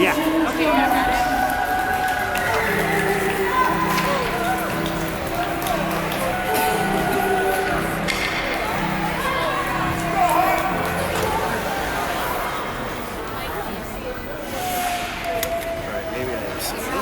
Yeah. Okay, I got it. Maybe I have some.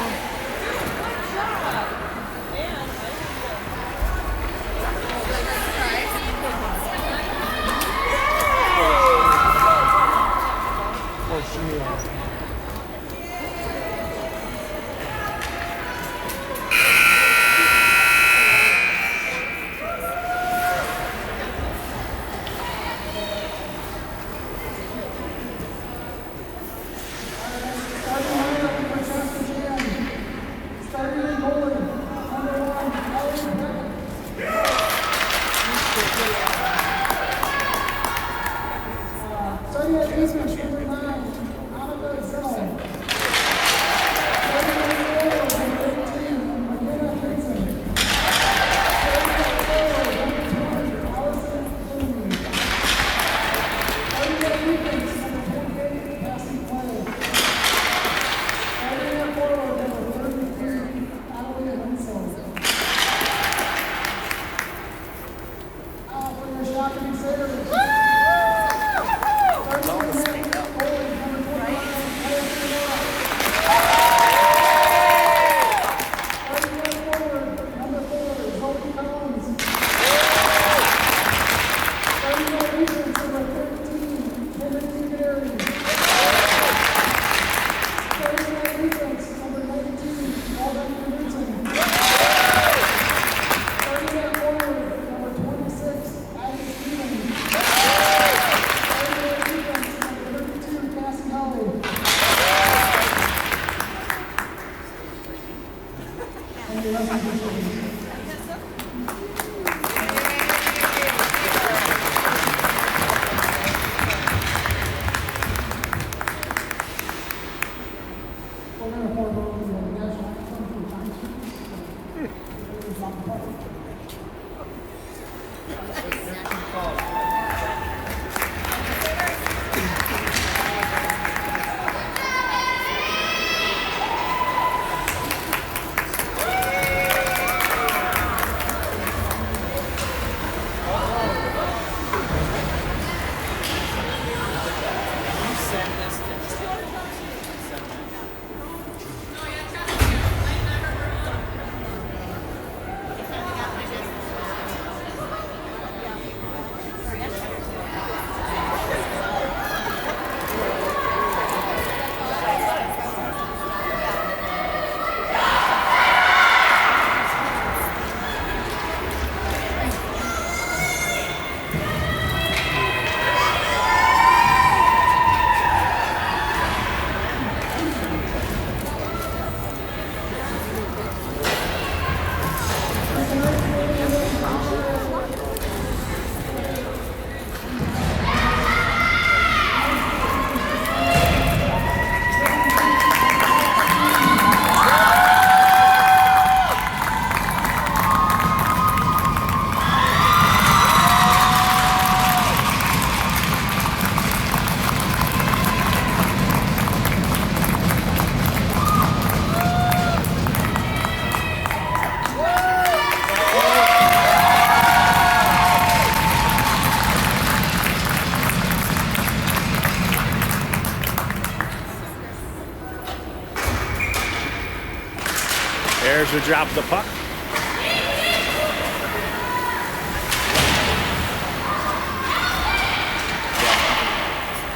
There's a drop of the puck.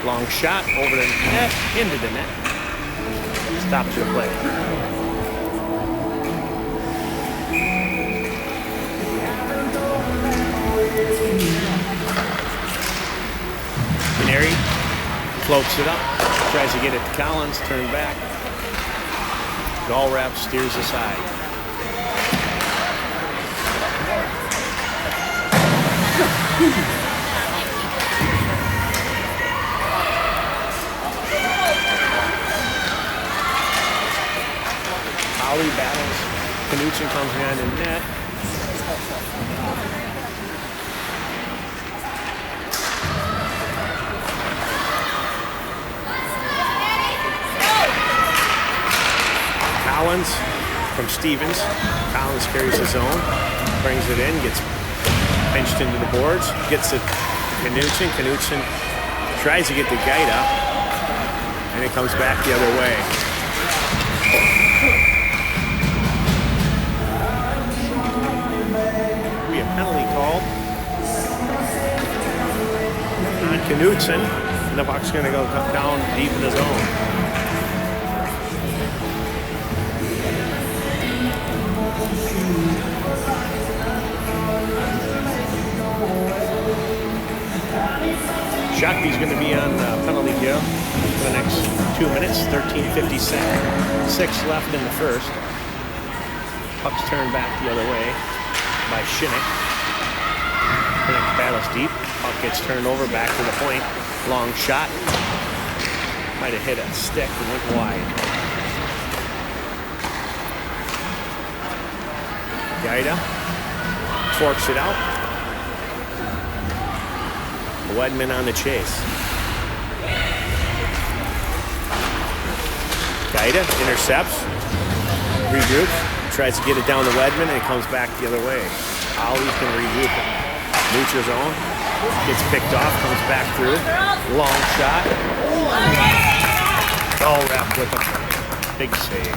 Long shot over the net, into the net. Stops your play. Canary floats it up, tries to get it to Collins, turned back. Gallrap steers aside. Holly battles. Knutson comes behind the net. ones from Stevens. Collins carries his own, brings it in, gets pinched into the boards, gets it to Knutson. Knutson tries to get the Gaida, and it comes back the other way. We have penalty call on Knutson, and the puck's going to go down deep in the zone. Shakopee's going to be on penalty kill for the next 2 minutes. 13:56 left in the first. Puck's turned back the other way by Shinnick. Shinnick battles deep. Puck gets turned over back to the point. Long shot. Might have hit a stick and went wide. Gaida forks it out. Wedman on the chase. Gaida intercepts, regroups, tries to get it down to Wedman, and it comes back the other way. Ollie's going to regroup it. Neutral zone, gets picked off, comes back through. Long shot. Oh, wrapped with a big save.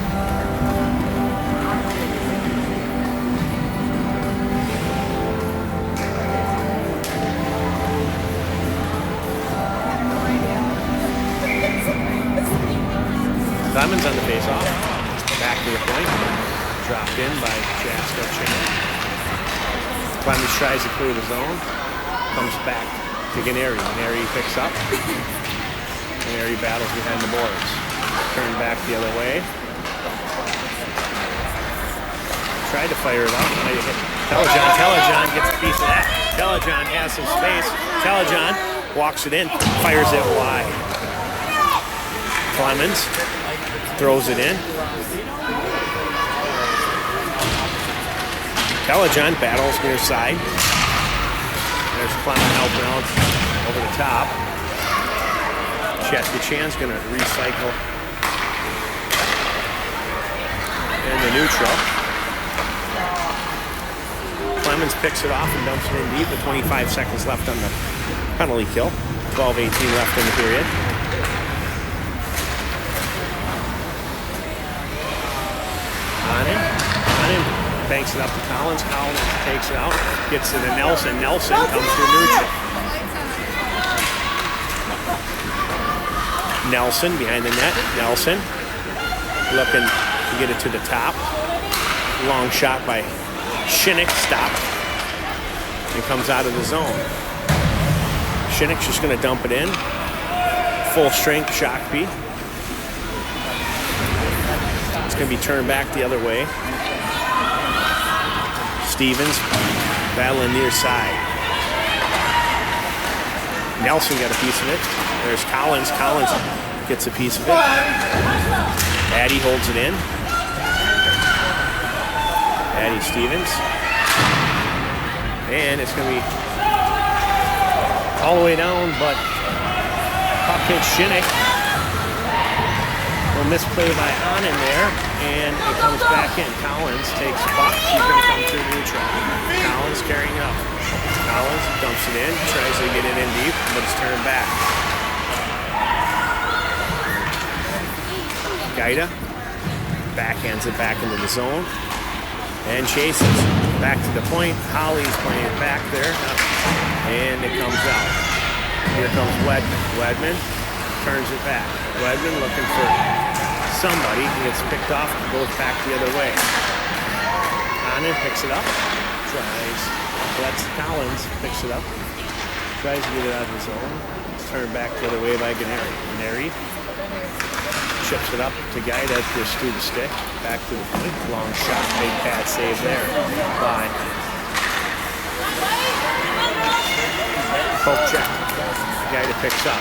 Clemens on the face-off. Back to the point. Dropped in by Chaska. Clemens tries to clear the zone. Comes back to Ganeri. Ganeri picks up. Ganeri battles behind the boards. Turned back the other way. Tried to fire it out. Telejohn gets a piece of that. Telejohn has some space. Telejohn walks it in. Fires it wide. Clemens throws it in. Telejohn battles near side. There's Clemens helping out over the top. Chaska going to recycle in the neutral. Clemens picks it off and dumps it in deep with 25 seconds left on the penalty kill. 12:18 left in the period. On him, banks it up to Collins. Collins takes it out, gets it to Nelson. Nelson comes through neutral. Nelson behind the net. Nelson looking to get it to the top. Long shot by Shinnick, stopped, and comes out of the zone. Shinnick's just going to dump it in. Full strength Shakopee. It's going to be turned back the other way. Stevens battling near side. Nelson got a piece of it. There's Collins. Collins gets a piece of it. Addy holds it in. Addy Stevens. And it's going to be all the way down, but puck hits Shinnick. Little misplay by Onen there, and it comes back in. Collins takes the puck. He's going to come through neutral. Collins carrying it up. Collins dumps it in, tries to get it in deep, but it's turned back. Gaida backhands it back into the zone and chases. Back to the point. Holly's playing it back there, and it comes out. Here comes Wedman. Wedman turns it back. Wedman looking for somebody. He gets picked off and goes back the other way. Onen picks it up. Lets Collins picks it up. Tries to get it out of the zone. It's turned back the other way by Ganeri. Ganeri chips it up to Gaida just through the stick. Back to the point. Long shot. Big pad save there by poke check. Gaida picks up.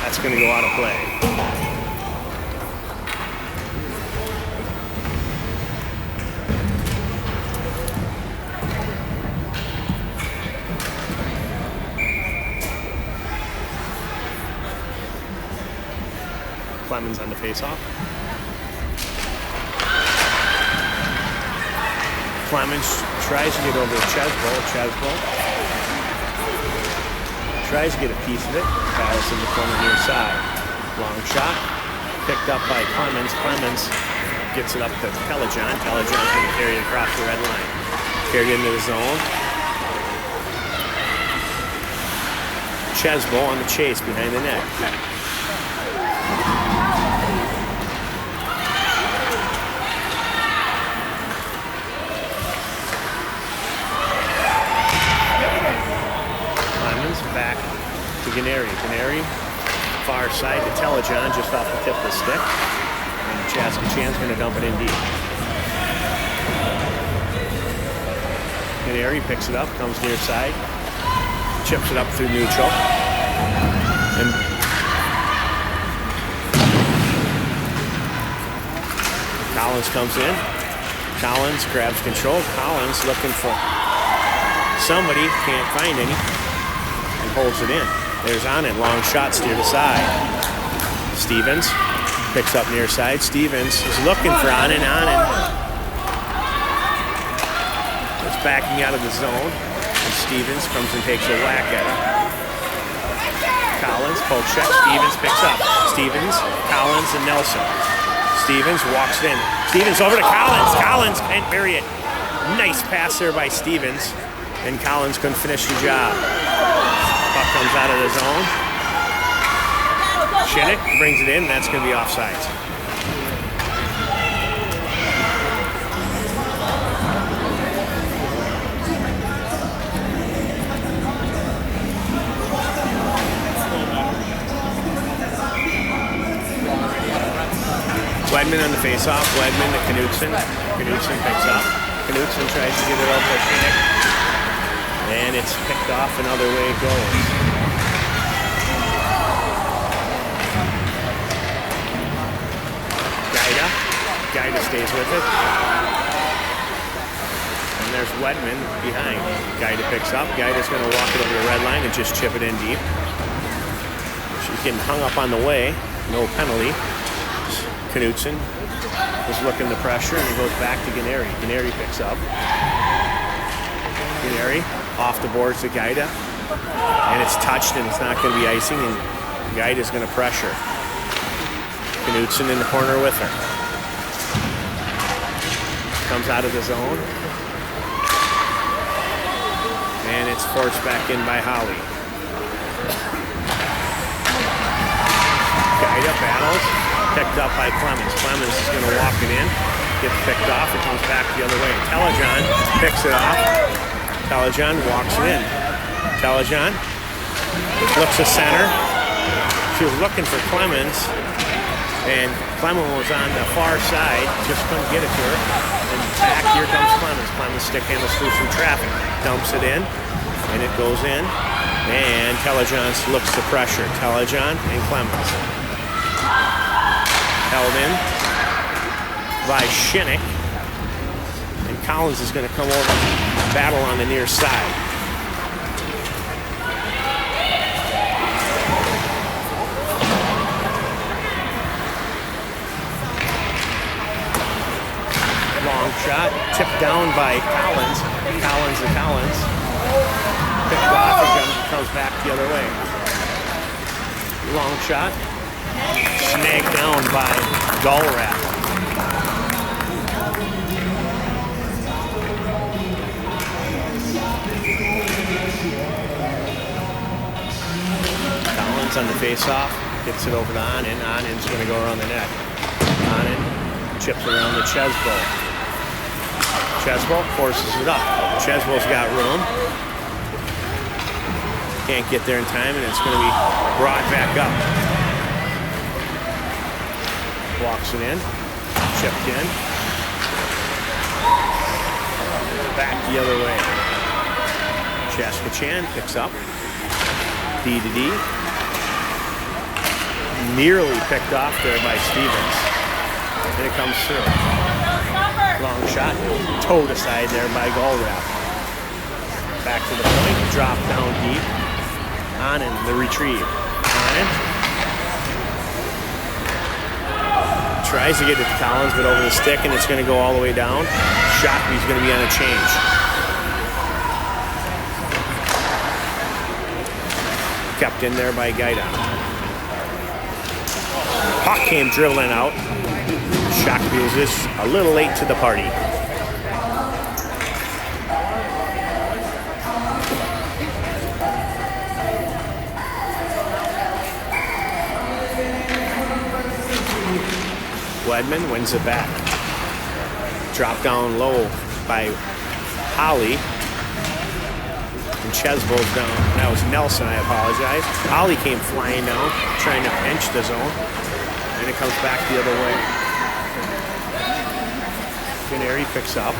That's going to go out of play. Clemens on the face-off. Clemens tries to get over to Chesbo tries to get a piece of it. Battles in the corner near side. Long shot. Picked up by Clemens. Clemens gets it up to Telejohn. Telejohn's going to carry it across the red line. Carried into the zone. Chesbo on the chase behind the net. Clemens back to Ganeri. Ganeri, far side to Telejohn, just off the tip of the stick. And Chaska going to dump it in deep. Ganeri picks it up, comes near side, chips it up through neutral. And Collins comes in. Collins grabs control. Collins looking for somebody, can't find any, and holds it in. There's Anand, long shot, steered aside. Stevens picks up near side. Stevens is looking for Anand. Anand is backing out of the zone. And Stevens comes and takes a whack at it. Collins, poke check. Stevens picks up. Stevens, Collins, and Nelson. Stevens walks in. Stevens over to Collins. Collins can't bury it. Nice pass there by Stevens. And Collins couldn't finish the job. Puck comes out of the zone. Shinnick brings it in. That's going to be offsides. Wedman on the faceoff. Wedman to Knudsen. Knudsen picks up. Knudsen tries to get it over to Shinnick. And it's picked off, another way it goes. Gaida stays with it. And there's Wedman behind. Gaida picks up. Gaida's going to walk it over the red line and just chip it in deep. She's getting hung up on the way. No penalty. Knudsen was looking the pressure, and he goes back to Ganeri. Ganeri picks up. Ganeri off the boards to Gaida, and it's touched, and it's not going to be icing, and Gaida's going to pressure. Knudsen in the corner with her. Comes out of the zone, and it's forced back in by Holly. Gaida battles. Picked up by Clemens. Clemens is going to walk it in. Gets picked off. It comes back the other way. Telejohn picks it off. Telejohn walks it in. Telejohn looks to center. She was looking for Clemens. And Clemens was on the far side. Just couldn't get it to her. And back here comes Clemens. Clemens stick handles through some traffic. Dumps it in. And it goes in. And Telejohn looks to pressure. Telejohn and Clemens. Held in by Shinnick, and Collins is going to come over and battle on the near side. Long shot, tipped down by Collins. Collins to Collins. Picked off and comes back the other way. Long shot. Snagged down by Gallrat. Collins on the face-off, gets it over to Anand. Anand's going to go around the net. Anand chips around the Chesbo. Chesbo forces it up. Chesbo's got room. Can't get there in time, and it's going to be brought back up. Walks it in, chipped in, back the other way. Chaska picks up, D to D. Nearly picked off there by Stevens, and it comes through. Long shot, towed aside there by Gallrat. Back to the point, drop down deep. Anand, the retrieve. Anand tries to get it to Collins, but over the stick, and it's going to go all the way down. Shakopee's going to be on a change. Kept in there by Gaida. Puck came dribbling out. Shakopee was just a little late to the party. Wedman wins it back. Dropped down low by Holly. And Chesbo's down. That was Nelson, I apologize. Holly came flying down, trying to pinch the zone. And it comes back the other way. Canary picks up.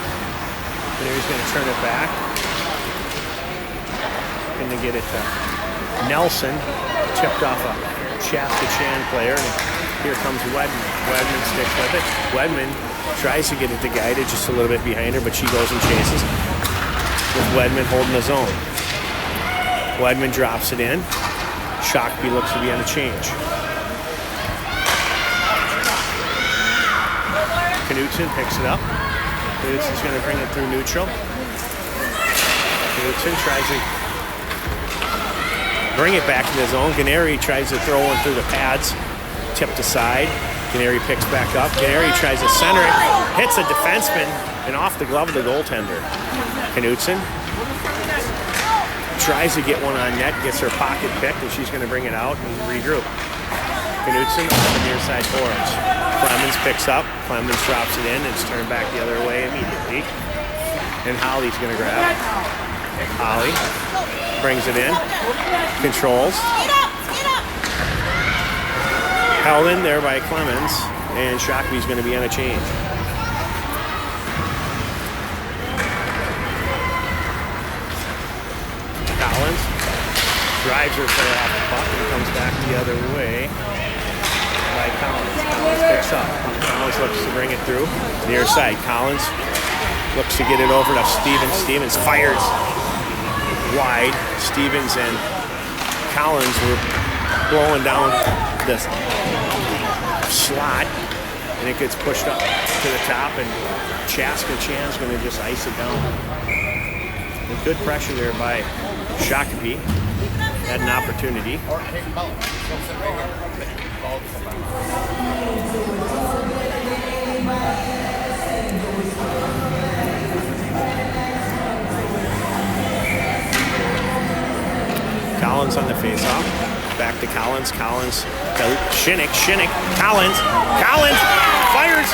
Canary's going to turn it back. Going to get it to Nelson. Tipped off a Chaska player. And here comes Wedman. Wedman sticks with it. Wedman tries to get it to Gaida just a little bit behind her, but she goes and chases. With Wedman holding the zone. Wedman drops it in. Shakopee looks to be on a change. Knutson picks it up. Knutson's going to bring it through neutral. Knutson tries to bring it back to the zone. Canary tries to throw one through the pads. Tipped aside. Canary picks back up. Canary tries to center it. Hits a defenseman and off the glove of the goaltender. Knutson tries to get one on net. Gets her pocket picked and she's going to bring it out and regroup. Knutson on the near side boards. Clemens picks up. Clemens drops it in and it's turned back the other way immediately. And Holly's going to grab. Holly brings it in. Controls. Held in there by Clemens, and Shakopee's going to be on a change. Collins drives her play off the puck and comes back the other way by Collins. Collins picks up. Collins looks to bring it through. Near side. Collins looks to get it over to Stevens. Stevens fires wide. Stevens and Collins were blowing down the slot, and it gets pushed up to the top, and Chaska Chan's going to just ice it down. And good pressure there by Shakopee. Had an opportunity. Collins on the face-off. Back to Collins. Collins to Shinnick. Shinnick. Collins. Collins fires.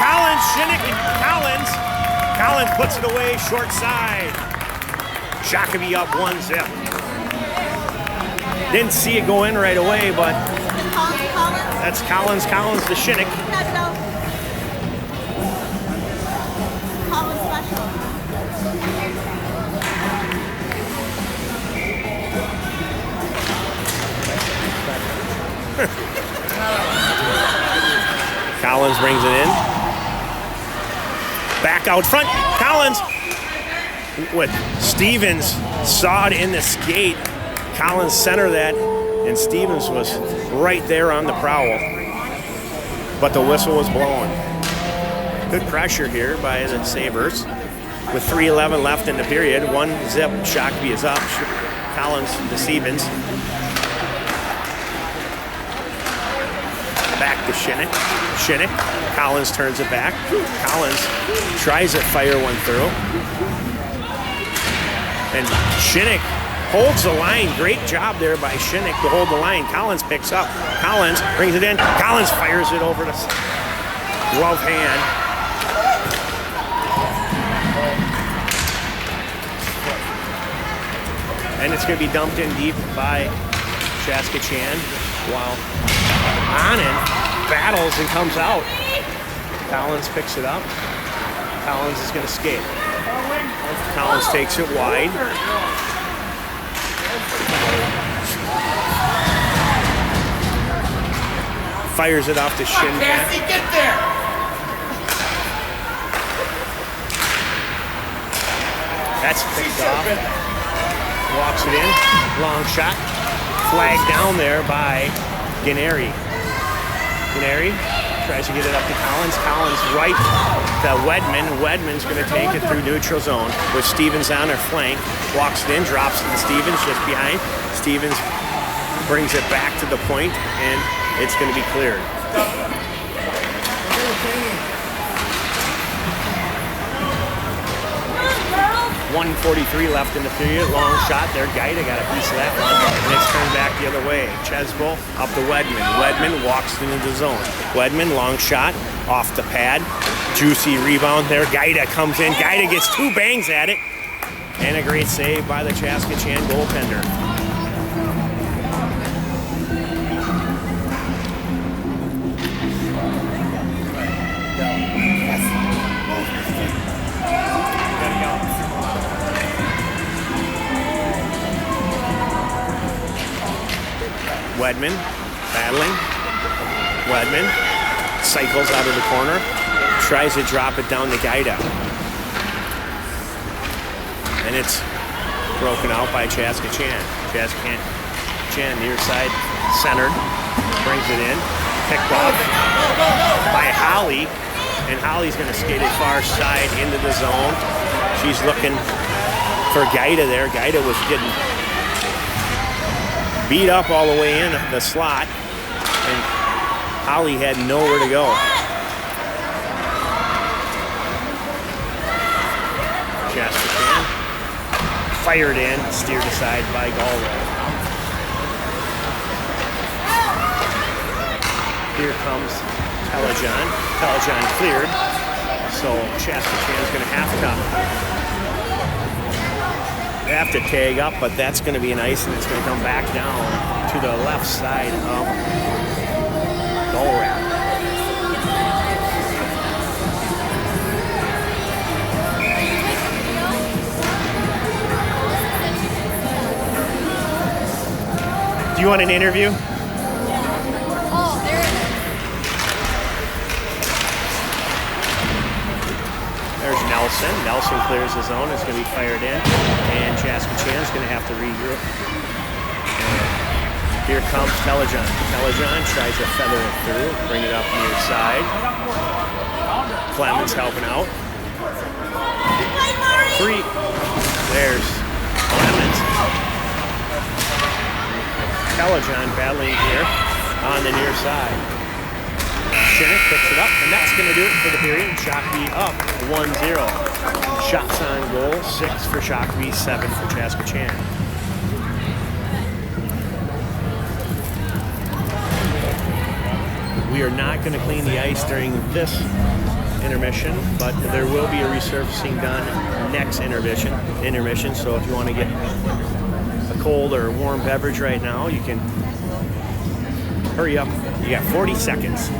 Collins. Shinnick. Collins. Collins puts it away. Short side. Shakopee up 1-0. Didn't see it go in right away, but that's Collins. Collins to Shinnick. Collins special. Collins brings it in. Back out front. Collins with Stevens sawed in the skate. Collins center that, and Stevens was right there on the prowl. But the whistle was blowing. Good pressure here by the Sabres. With 3:11 left in the period, 1-0. Shakopee is up. Collins to Stevens. Back to Shinnick. Shinnick. Collins turns it back. Collins tries to fire one through. And Shinnick holds the line. Great job there by Shinnick to hold the line. Collins picks up. Collins brings it in. Collins fires it over the glove hand. And it's going to be dumped in deep by Chaska while Anand battles and comes out. Collins picks it up. Collins is going to skate. Collins takes it wide. Fires it off to Shin. Get there! That's picked off. Walks it in. Long shot. Flag down there by Canary. Canary tries to get it up to Collins. Collins right to Wedman. Wedman's going to take it through neutral zone with Stevens on her flank. Walks it in, drops it to Stevens just behind. Stevens brings it back to the point, and it's going to be cleared. 1:43 left in the period. Long shot there. Gaida got a piece of that one. And it's turned back the other way. Chesbo up to Wedman. Wedman walks into the zone. Wedman, long shot off the pad. Juicy rebound there. Gaida comes in. Gaida gets 2 bangs at it. And a great save by the Chaska Chan goaltender. Wedman battling. Wedman cycles out of the corner, tries to drop it down to Gaida. And it's broken out by Chaska Chan. Chaska Chan near side centered, brings it in, picked off by Holly, and Holly's going to skate it far side into the zone. She's looking for Gaida there. Gaida was getting beat up all the way in the slot, and Holly had nowhere to go. Chaska Chan fired in, steered aside by Galway. Here comes Telejon. Telejon cleared, so Chaska Chan's going to have to tag up, but that's going to be an ice, and it's going to come back down to the left side of goal wrap. Do you want an interview? Oh, there it is. There's Nelson. Nelson clears the zone. It's going to be fired in. And Chaska Chan's going to have to regroup. And here comes Telejon. Telejon tries to feather it through, bring it up near side. Clemens helping out. 3. There's Clemens. Telejon battling here on the near side. Shinnick picks it up, and that's going to do it for the period. Shakopee up 1-0. Shots on goal, 6 for Shakopee, 7 for Chaska Chan. We are not going to clean the ice during this intermission, but there will be a resurfacing done next intermission. So if you want to get a cold or warm beverage right now, you can hurry up. You got 40 seconds.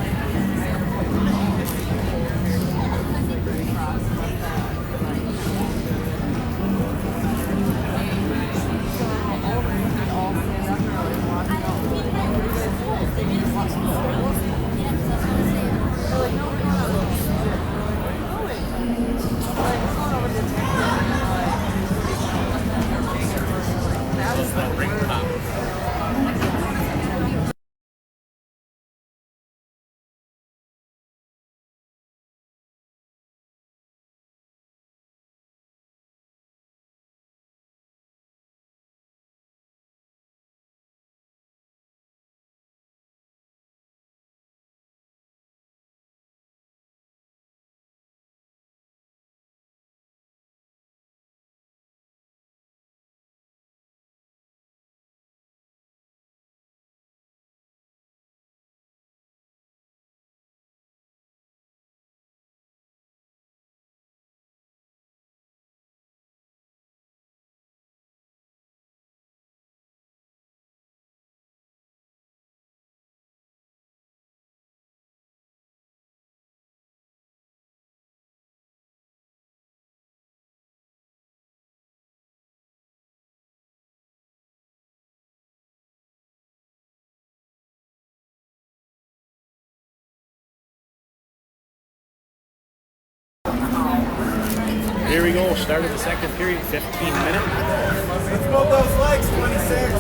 Here we go, start of the second period, 15 minutes. Let's go those legs, 26.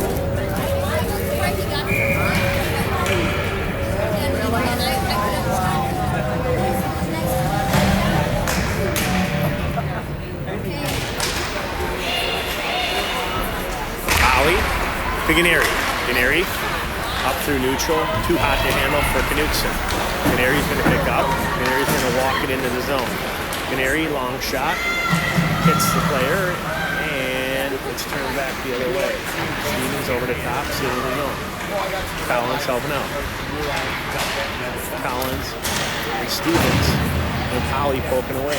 I Ganeri. Ganeri up through neutral. Too hot to handle for Knutson. Ganeri's going to pick up. Ganeri's going to walk it into the zone. Ganeri, long shot. Hits the player. And it's turned back the other way. Stevens over the top, sitting in the zone. Collins helping out. Collins and Stevens and Holly poking away.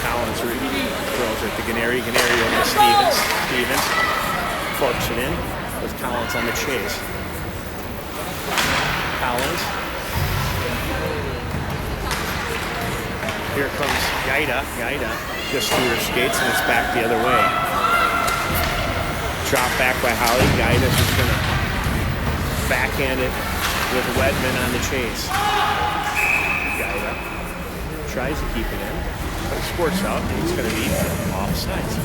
Collins throws it to Ganeri. Ganeri over to Stevens. Stevens forks it in with Collins on the chase. Collins. Here comes Gaida. Gaida just threw her skates and it's back the other way. Drop back by Holly. Gaida's just going to backhand it with Wedman on the chase. Gaida tries to keep it in, but it squirts out and it's going to be offsides.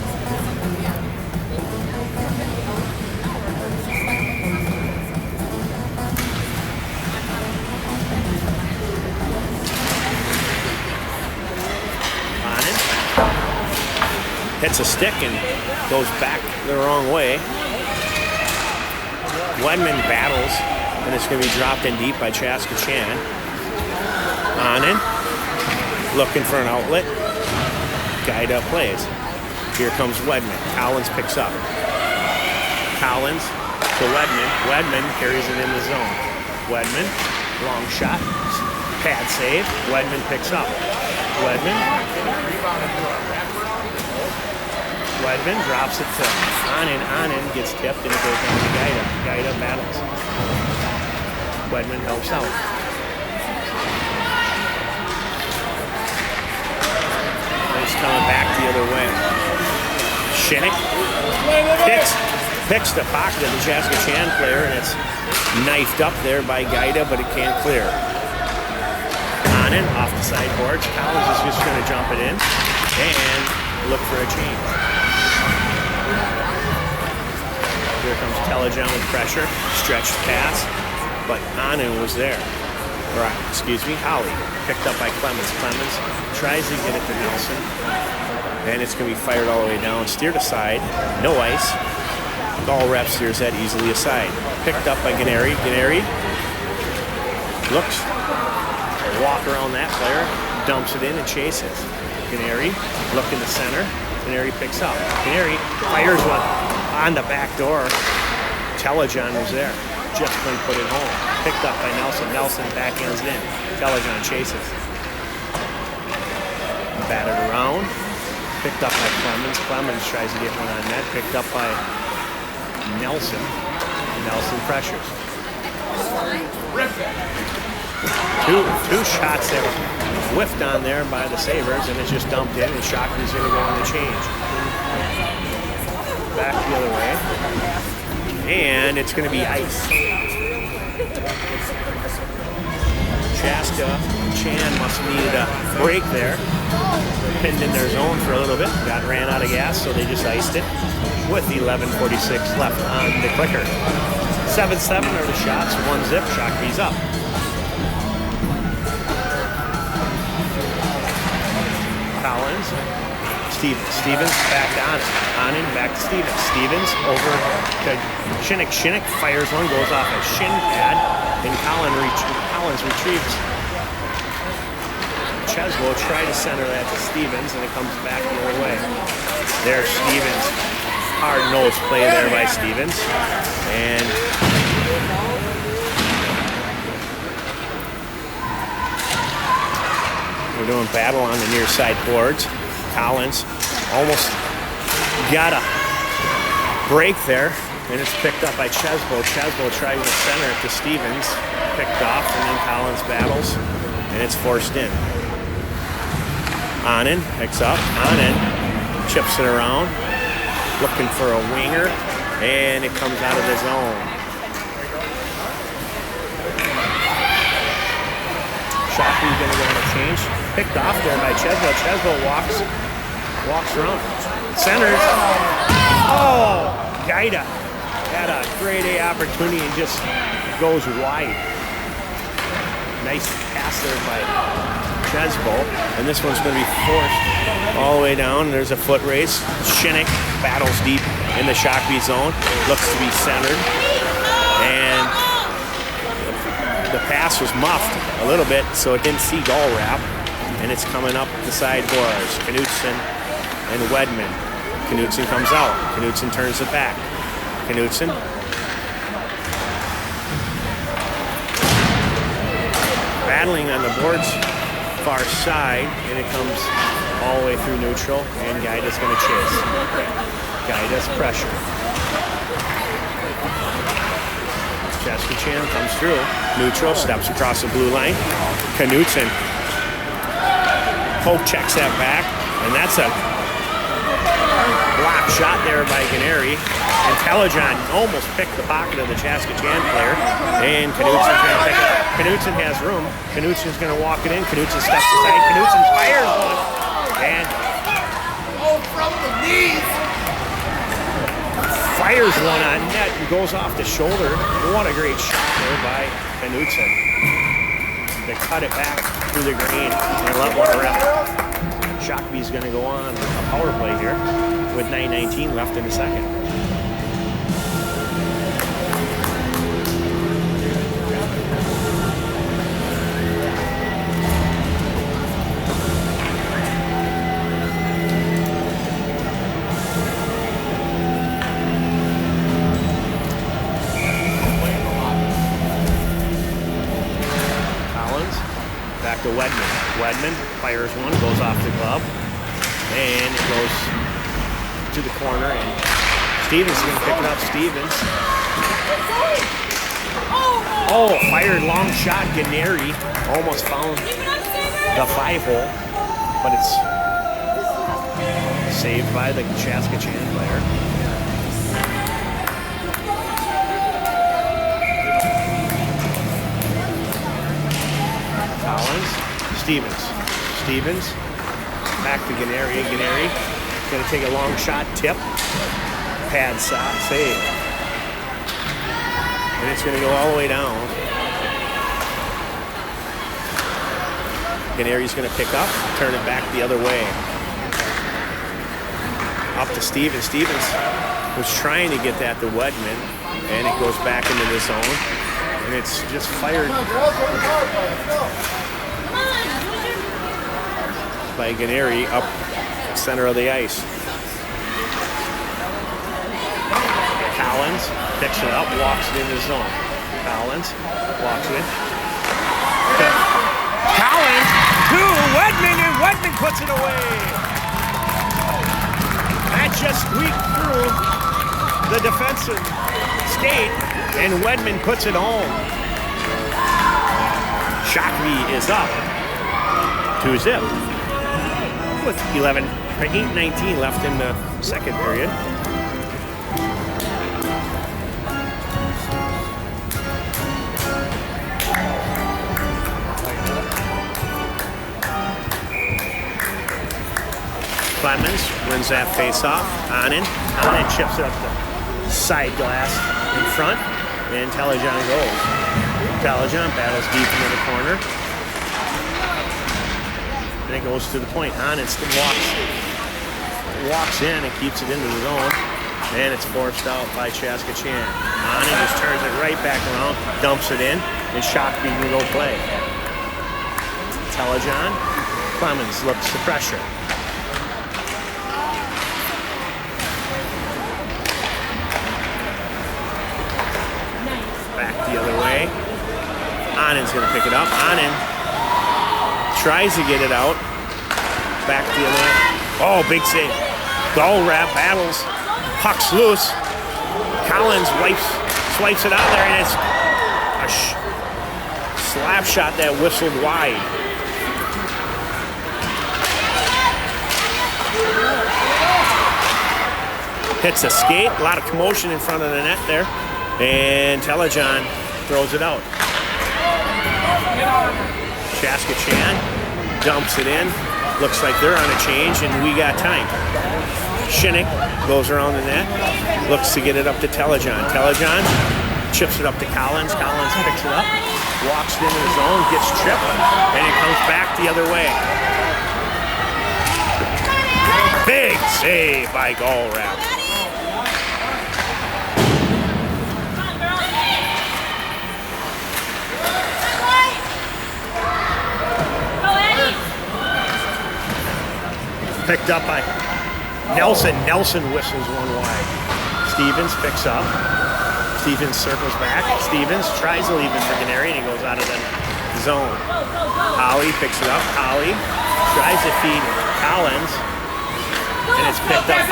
Hits a stick and goes back the wrong way. Wedman battles, and it's going to be dropped in deep by Chaska Chan. Onen, looking for an outlet. Gaida plays. Here comes Wedman. Collins picks up. Collins to Wedman. Wedman carries it in the zone. Wedman, long shot. Pad save. Wedman picks up. Wedman drops it to Onen. Onen gets tipped and it goes down to Gaida. Gaida battles. Wedman helps out. And it's coming back the other way. Shinnick picks the pocket of the Chaska Chan player and it's knifed up there by Gaida, but it can't clear. Onen off the side boards. Collins is just going to jump it in and look for a change. Here comes Telejohn with pressure, stretched pass, but Onen was there. Right, excuse me, Holly, picked up by Clemens. Clemens tries to get it to Nelson, and it's going to be fired all the way down, steered aside, no ice. All rep steers that easily aside. Picked up by Ganeri. Ganeri looks, walk around that player, dumps it in and chases. Ganeri, look in the center. Ganeri picks up. Ganeri fires one on the back door. Telejohn was there. Just couldn't put it home. Picked up by Nelson. Nelson backhands it in. Telejohn chases. Batted around. Picked up by Clemens. Clemens tries to get one on net. Picked up by Nelson. Nelson pressures. Two shots that were whiffed on there by the Sabres, and it's just dumped in, and Shockey's going to go on the change. Back the other way. And it's going to be ice. Chaska Chan must have needed a break there. Pinned in their zone for a little bit. Ran out of gas, so they just iced it with 11:46 left on the clicker. 7-7 are the shots. 1-0. Shockey's up. Collins. Stevens back to Onen. Back to Stevens. Stevens over to Shinnick. Shinnick fires one, goes off a shin pad, and Collins retrieves. Cheslow tried to center that to Stevens, and it comes back the other way. There's Stevens. Hard-nosed play there by Stevens. And we're doing battle on the near side boards. Collins almost got a break there, and it's picked up by Cheslow. Cheslow tries to center it to Stevens. Picked off, and then Collins battles, and it's forced in. Onen picks up. Onen chips it around, looking for a winger, and it comes out of the zone. Shockey's going to go on a change. Picked off there by Cheslow. Cheslow walks around. Centers. Oh, Gaida had a grade A opportunity and just goes wide. Nice pass there by Chesbo, and this one's going to be forced all the way down. There's a foot race. Shinnick battles deep in the Shakopee zone, looks to be centered, and the pass was muffed a little bit, so it didn't see goal wrap, and it's coming up the sideboards. Knutson and Wedman. Knutson comes out. Knutson turns it back. Knutson. Battling on the boards far side, and it comes all the way through neutral, and Gaida's going to chase. Gaida's pressure. Chaska comes through. Neutral, steps across the blue line. Knutson poke checks that back, and that's a block shot there by Ganeri. Intelligent almost picked the pocket of the Chaska player, and Knutson's going to pick it up. Knutson has room. Knutson's going to walk it in. Knutson steps aside. Knutson fires one, and from the knees. fires one on net and goes off the shoulder. What a great shot there by Knutson to cut it back through the green and let one rip. Shakopee's going to go on a power play here with 9:19 left in the second. Back to Wedman. Wedman fires one, goes off the glove, and it goes to the corner, and Stevens is going to pick it up. Stevens. Oh, fired long shot. Ganeri almost found the 5-hole, but it's saved by the Chaska player. Stevens, back to Ganeri. Ganeri going to take a long shot, tip, pad shot, save. And it's going to go all the way down. Ganeri's going to pick up, turn it back the other way. Up to Stevens. Stevens was trying to get that to Wedman, and it goes back into the zone. And it's just fired by Ganeri up the center of the ice. Collins picks it up, walks it in the zone. Collins walks it in. Collins to Wedman, and Wedman puts it away. That just squeaked through the defensive skate, and Wedman puts it home. Shakopee is up 2-0 with 8:19 left in the second period. Clemens wins that face-off. Anand chips it up the side glass in front, and Telejon goes. Telejon battles deep into the corner. And it goes to the point. Anand walks in and keeps it into the zone, and it's forced out by Chaska. Anand just turns it right back around, dumps it in, and Shakopee can go play. Telejon, Clemens looks to pressure. Back the other way. Anand's going to pick it up. Anand tries to get it out. Back the other way. Oh, big save. Goal wrap, battles. Puck's loose. Collins swipes it out there, and it's a slap shot that whistled wide. Hits a skate. A lot of commotion in front of the net there. And Telejon throws it out. Chaska dumps it in. Looks like they're on a change, and we got time. Shinnick goes around the net. Looks to get it up to Telejon. Telejon chips it up to Collins. Collins picks it up. walks it into the zone, gets tripped, and it comes back the other way. Big save by Goldwrap. Picked up by Nelson. Nelson whistles one wide. Stevens picks up. Stevens circles back. Stevens tries to leave it for Canary, and he goes out of the zone. Holly picks it up. Holly tries to feed Collins, and it's picked up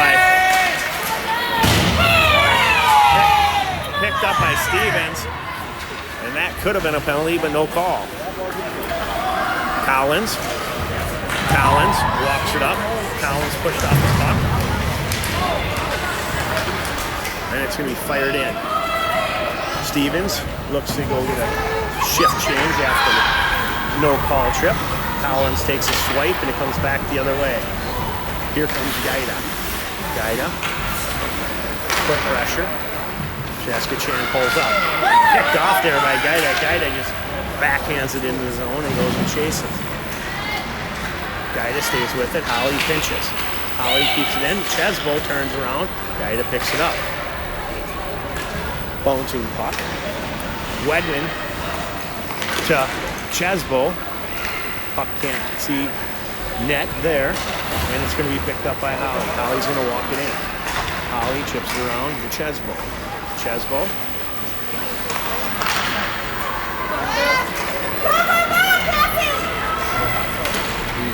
by Stevens, and that could have been a penalty, but no call. Collins walks it up. Collins pushed off the puck, and it's going to be fired in. Stevens looks to go get a shift change after the no call trip. Collins takes a swipe, and it comes back the other way. Here comes Gaida. Quick pressure. Chaska pulls up. Picked off there by Gaida. Gaida just backhands it into the zone and goes and chases. Gaida stays with it. Holly pinches. Holly keeps it in. Chesbo turns around. Gaida picks it up. Bouncing puck. Wedman to Chesbo. Puck can't see net there. And it's going to be picked up by Holly. Holly's going to walk it in. Holly chips it around to Chesbo.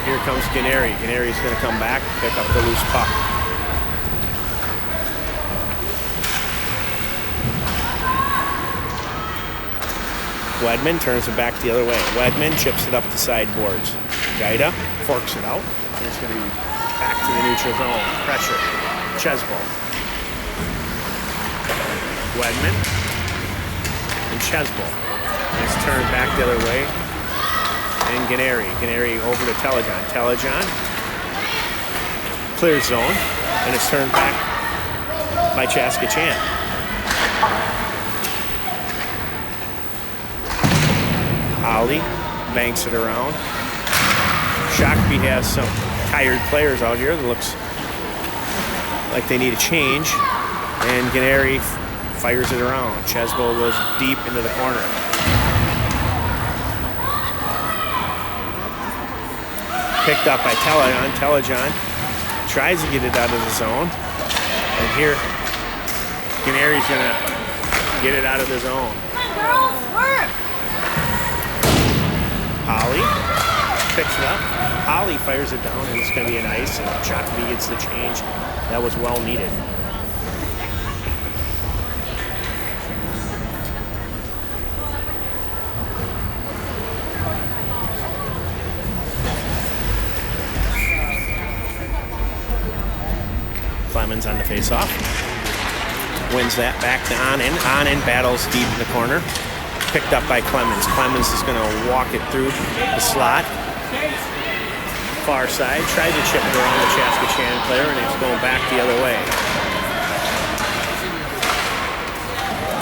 Here comes Canary. Canary's going to come back, pick up the loose puck. Wedman turns it back the other way. Wedman chips it up the sideboards. Gaida forks it out, and it's going to be back to the neutral zone. Pressure. Chesbo. Wedman and Chesbo. It's turned back the other way. And Canary over to Telejon. Telejon clears zone, and it's turned back by Chaska. Holly banks it around. Shakopee has some tired players out here that looks like they need a change, and Canary fires it around. Chesbo goes deep into the corner. Picked up by Telejon. Telejon tries to get it out of the zone. And here, Canary's going to get it out of the zone. Holly picks it up. Holly fires it down, and it's going to be an ice. And Shakopee gets the change. That was well needed. Clemens on the face-off. Wins that back to Onen. Onen battles deep in the corner. Picked up by Clemens. Clemens is going to walk it through the slot. Far side. Tries to chip it around the Chaska player, and it's going back the other way.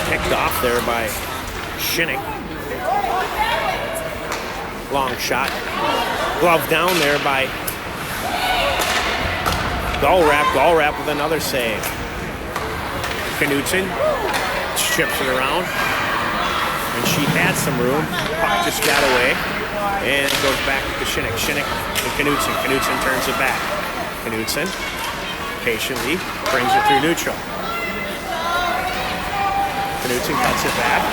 Picked off there by Shinnick. Long shot. Glove down there by Goldwrap with another save. Knudsen chips it around, and she had some room. Puck just got away, and it goes back to Shinnick. Shinnick and Knudsen. Knudsen turns it back. Knudsen patiently brings it through neutral. Knudsen cuts it back.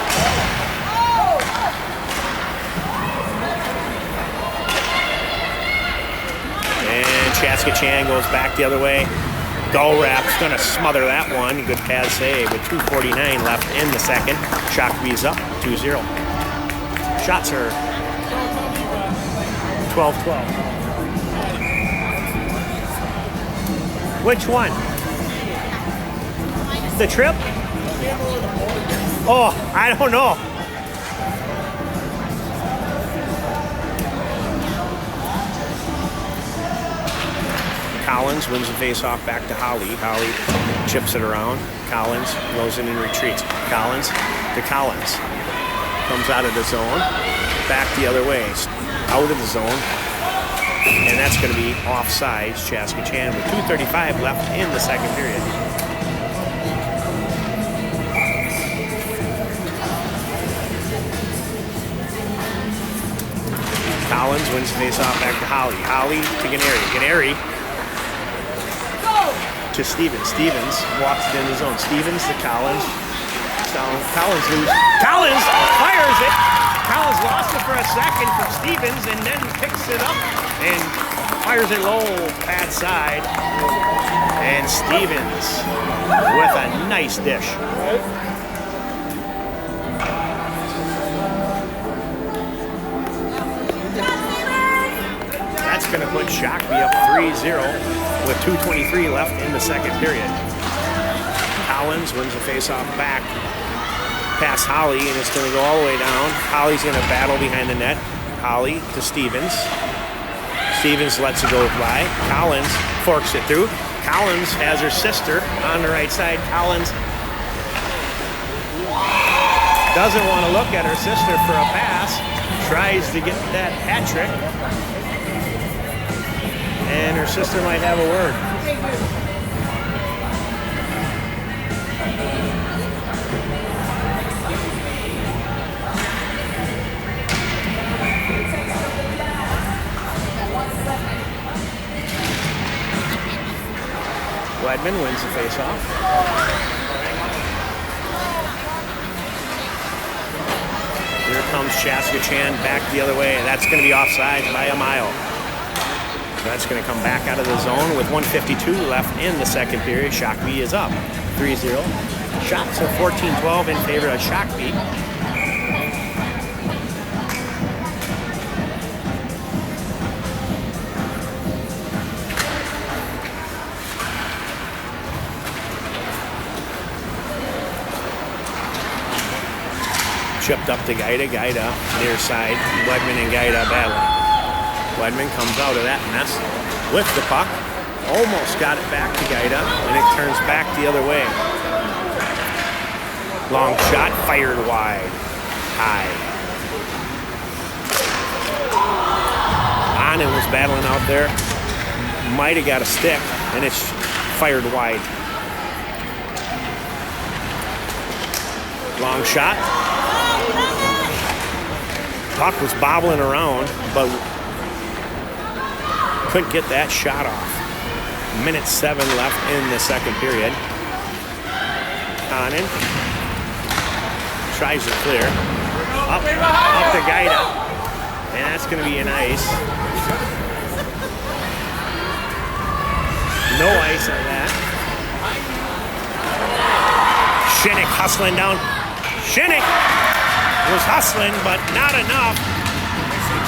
And Chaska goes back the other way. Goldwrap's going to smother that one. Good pad save with 2:49 left in the second. Shakopee's up 2-0. Shots are 12-12. Which one? The trip? Oh, I don't know. Collins wins the face-off back to Holly. Holly chips it around. Collins goes in and retreats. Collins to Collins. comes out of the zone, back the other way, out of the zone. And that's going to be offside, Chaska Chan, with 2:35 left in the second period. Collins wins the face-off back to Holly. Holly to Ganeri. Ganeri to Stevens. Stevens walks it in the zone. Stevens to Collins. Collins loses. Collins fires it. Collins lost it for a second from Stevens and then picks it up and fires it low, pad side. And Stevens with a nice dish. That's going to put Shakopee up 3-0 with 2:23 left in the second period. Collins wins the face-off back past Holly, and it's going to go all the way down. Holly's going to battle behind the net. Holly to Stevens. Stevens lets it go by. Collins forks it through. Collins has her sister on the right side. Collins doesn't want to look at her sister for a pass. Tries to get that hat trick. And her sister might have a word. Wedman wins the face-off. Here comes Chaska Chan back the other way. That's going to be offside by a mile. That's going to come back out of the zone with 1:52 left in the second period. Shakopee is up 3-0. Shots are 14-12 in favor of Shakopee. Chipped up to Gaida. Gaida near side. Wedman and Gaida battling. Wedman comes out of that mess with the puck. Almost got it back to Gaida, and it turns back the other way. Long shot, fired wide. High. Anand was battling out there. Might have got a stick, and it's fired wide. Long shot. Puck was bobbling around, but couldn't get that shot off. 1:07 left in the second period. Anand tries to clear. Up to Gaida. And that's going to be an ice. No ice on that. Shinnick hustling down. Shinnick was hustling, but not enough.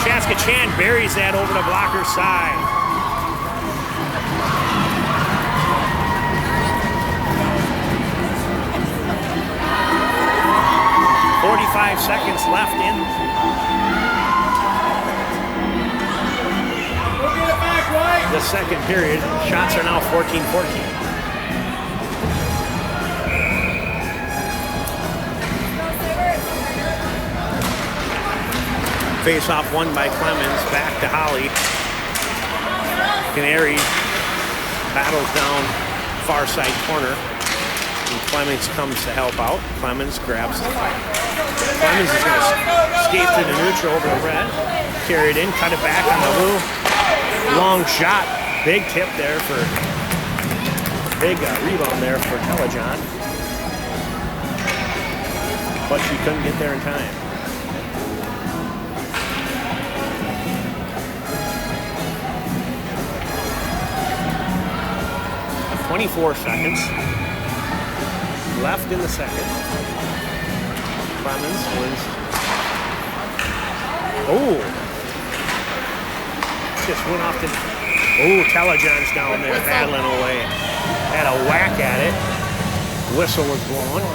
Chaska Chan buries that over the blocker's side. .45 seconds left in. The second period. Shots are now 14-14. Face-off won by Clemens, back to Holly. Canary battles down far side corner, and Clemens comes to help out. Clemens grabs the puck. Clemens is going to skate to the neutral over the red, carry it in, cut it back on the blue. Long shot, big tip there for, big rebound there for Telejohn, but she couldn't get there in time. 24 seconds left in the second. Clemens wins. Oh! Just went off the... Oh, Telejohn's down there paddling away. Had a whack at it. Whistle was blowing.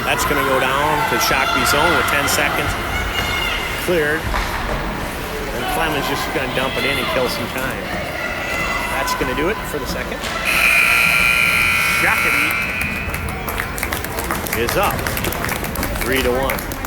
That's going to go down to Shakopee zone with 10 seconds cleared. And Clemens just going to dump it in and kill some time. That's going to do it for the second. Shakopee is up 3-1.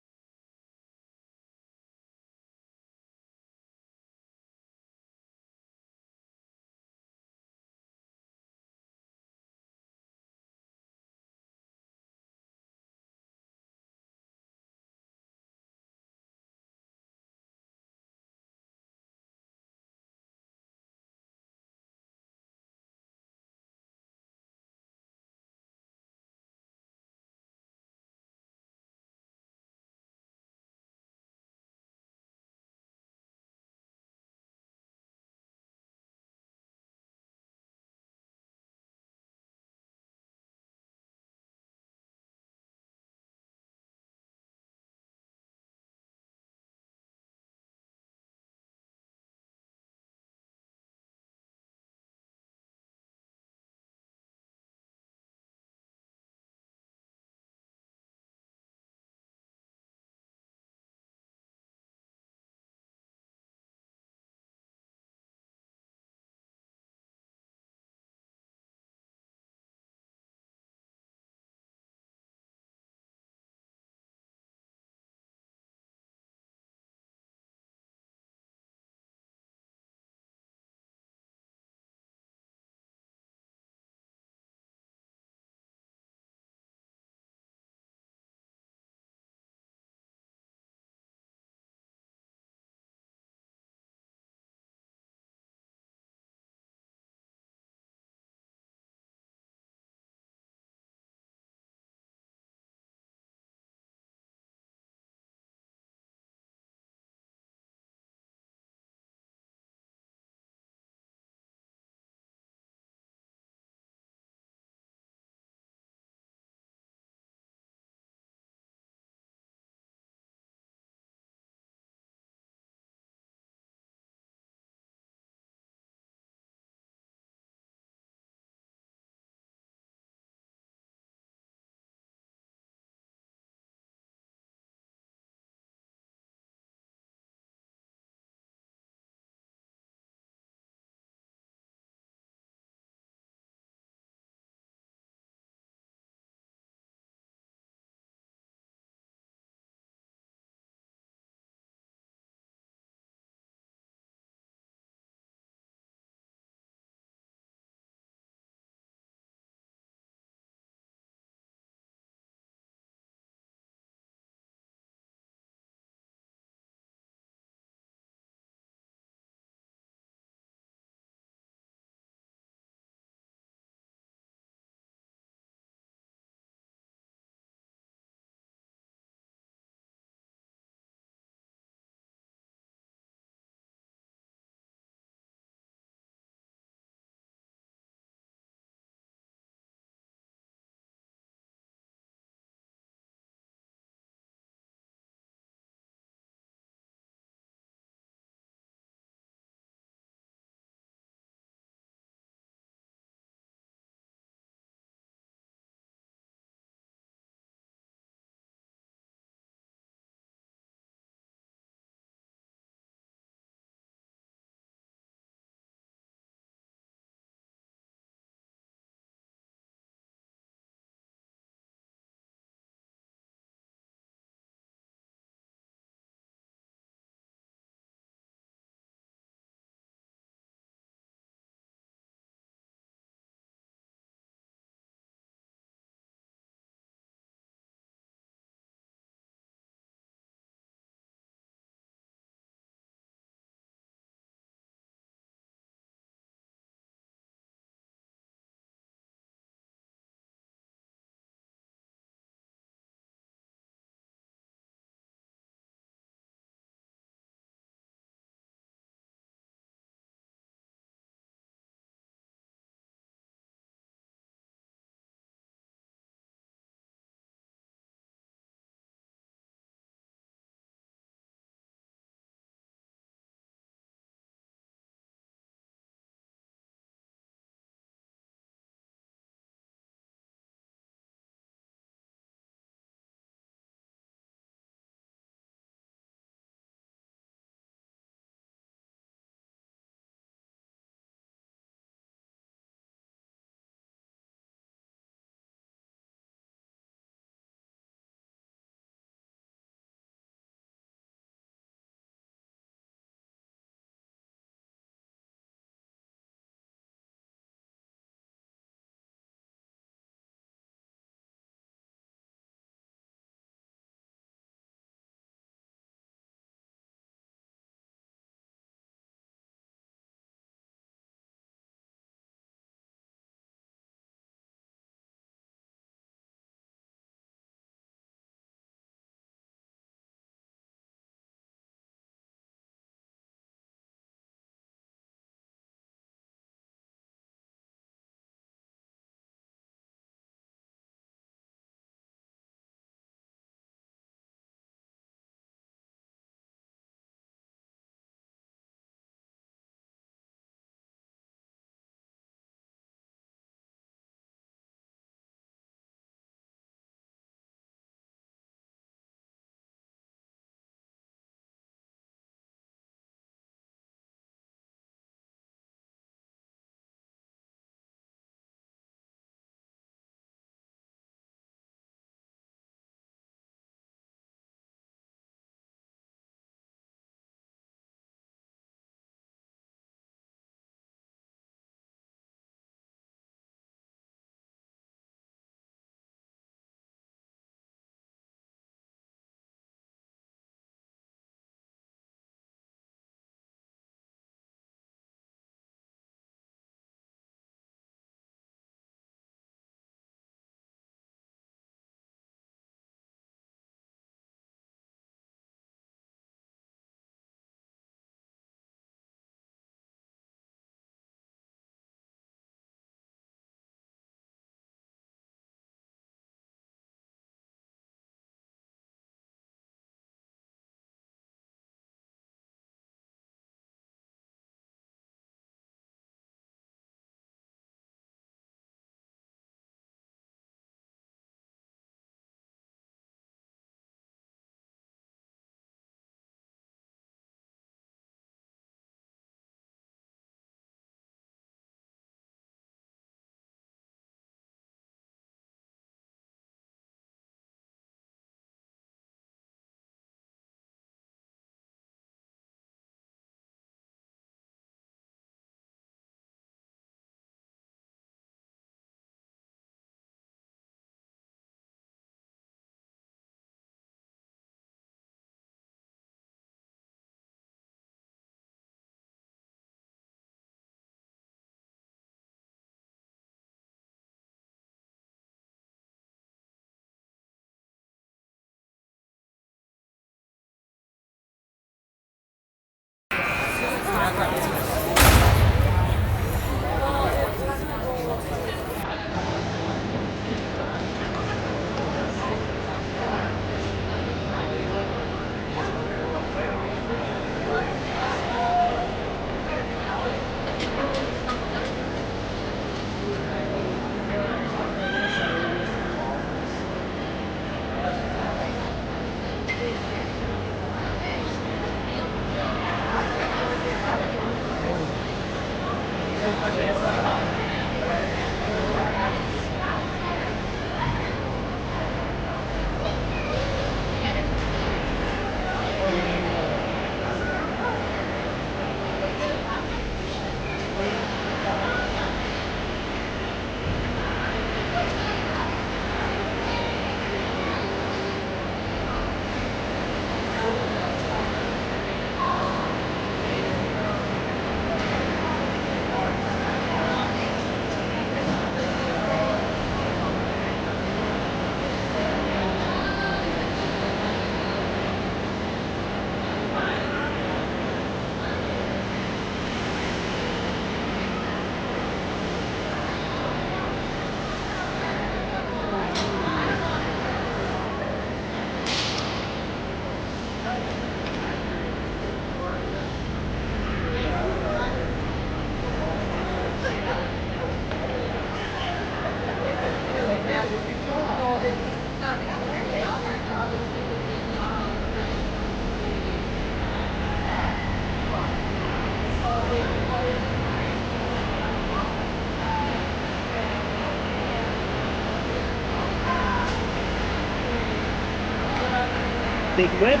Big whip.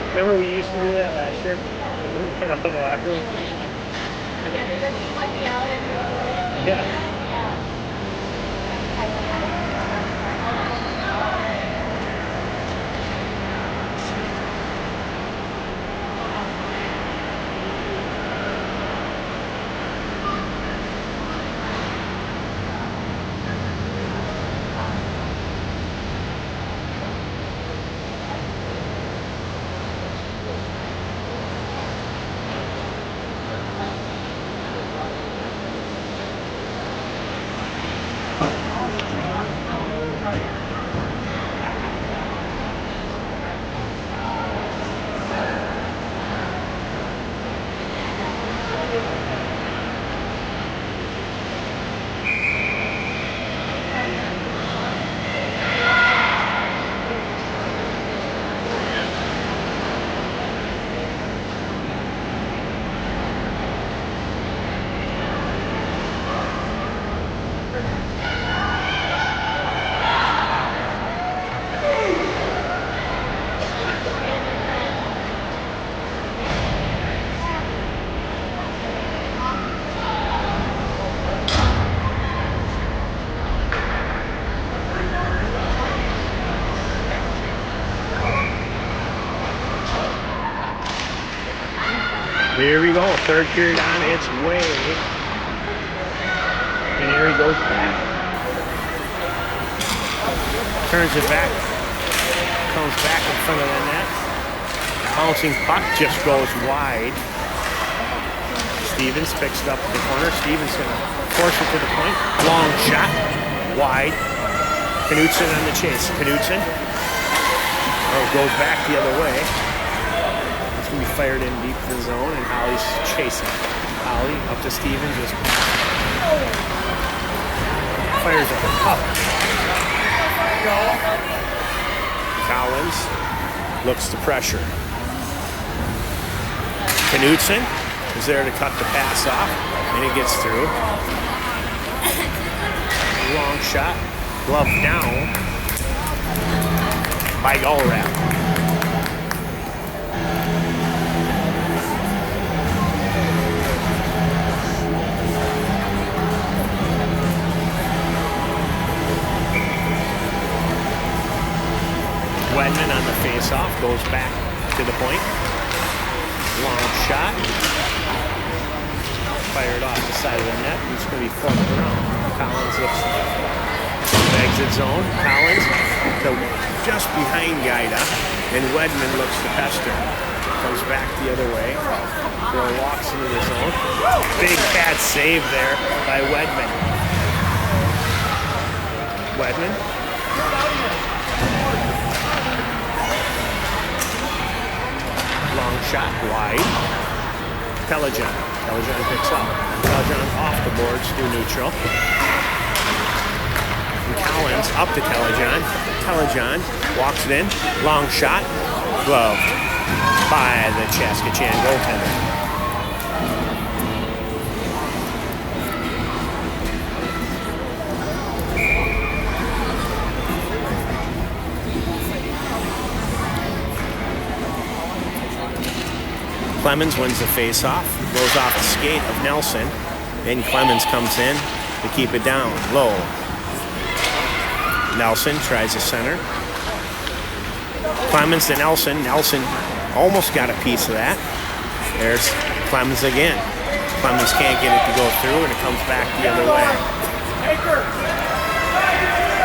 Remember we used to do that last year? In the locker room? Yeah. Here we go, third period on its way. And here he goes back. Turns it back. Comes back in front of the net. Bouncing puck just goes wide. Stevens picks it up in the corner. Stevens gonna force it to the point. Long shot, wide. Knutson on the chase. Knutson goes back the other way. It's gonna be fired in deep to the zone, and Holly's chasing. Holly up to Stevens, just fires it up. Collins looks to pressure. Knutson is there to cut the pass off, and it gets through. Long shot, glove down by Allrap. Wedman on the face-off goes back to the point. Long shot. Fired off the side of the net. It's going to be flipped around. Collins looks Exit zone. Collins to just behind Gaida. And Wedman looks to pester. Comes back the other way. Girl walks into the zone. Big cat save there by Wedman. Wedman. Long shot wide. Telejon. Telejon picks up. Telejon off the boards through neutral. And Collins up to Telejon. Telejon walks it in. Long shot. Gloved by the Chaska goaltender. Clemens wins the face-off, goes off the skate of Nelson, and Clemens comes in to keep it down, low. Nelson tries the center. Clemens to Nelson. Nelson almost got a piece of that. There's Clemens again. Clemens can't get it to go through, and it comes back the other way.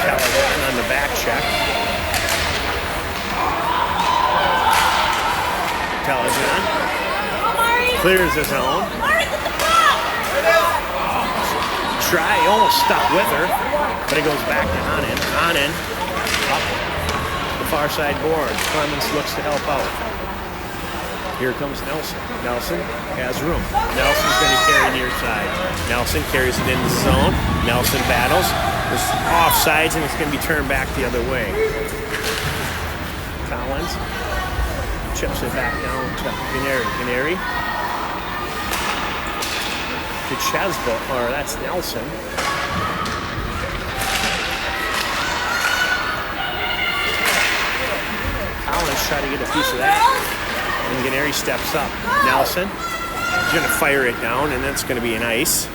Television on the back check. Television. Clears the zone. Try, almost stuck with her, but it goes back to Hanen. Hanen up the far side board. Clemens looks to help out. Here comes Nelson. Nelson has room. Nelson's going to carry near side. Nelson carries it in the zone. Nelson battles. It's offsides, and it's going to be turned back the other way. Collins chips it back down to Ganeri. Ganeri to Chesbo, or that's Nelson. Collins try to get a piece of that, and Ganeri steps up. Nelson is going to fire it down, and that's going to be an ice.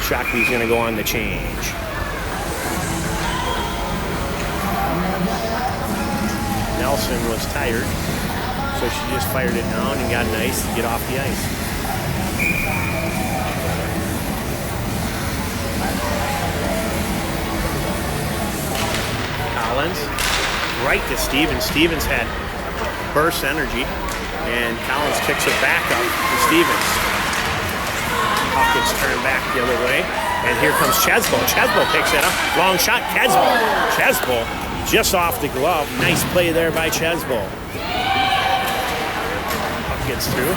Shakopee's going to go on the change. Nelson was tired, so she just fired it down and got an ice to get off the ice. Collins, right to Stevens. Stevens had burst energy, and Collins kicks it back up to Stevens. Puck gets turned back the other way, and here comes Chesbo. Chesbo picks it up. Long shot, Chesbo. Chesbo just off the glove. Nice play there by Chesbo. Puck gets through.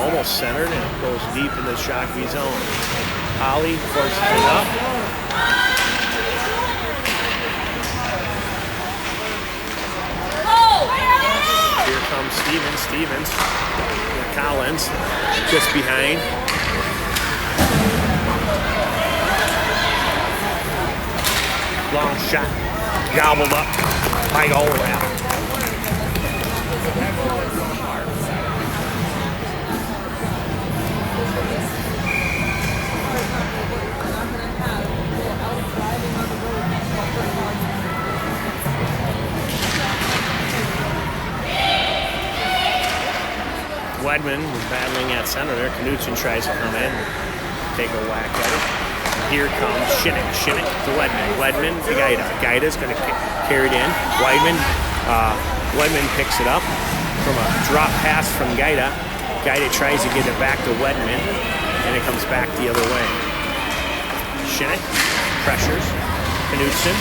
Almost centered, and it goes deep in the Shakopee zone. Holly forces it up. Here comes Stevens. Stevens with Collins just behind. Long shot. Gobbled up by Olaf. Wedman was battling at center there. Knutson tries to come in, take a whack at it. Here comes Shinnick. Shinnick to Wedman. Wedman to Gaida. Gaida's going to carry it in. Wedman picks it up from a drop pass from Gaida. Gaida tries to get it back to Wedman, and it comes back the other way. Shinnick pressures. Knutson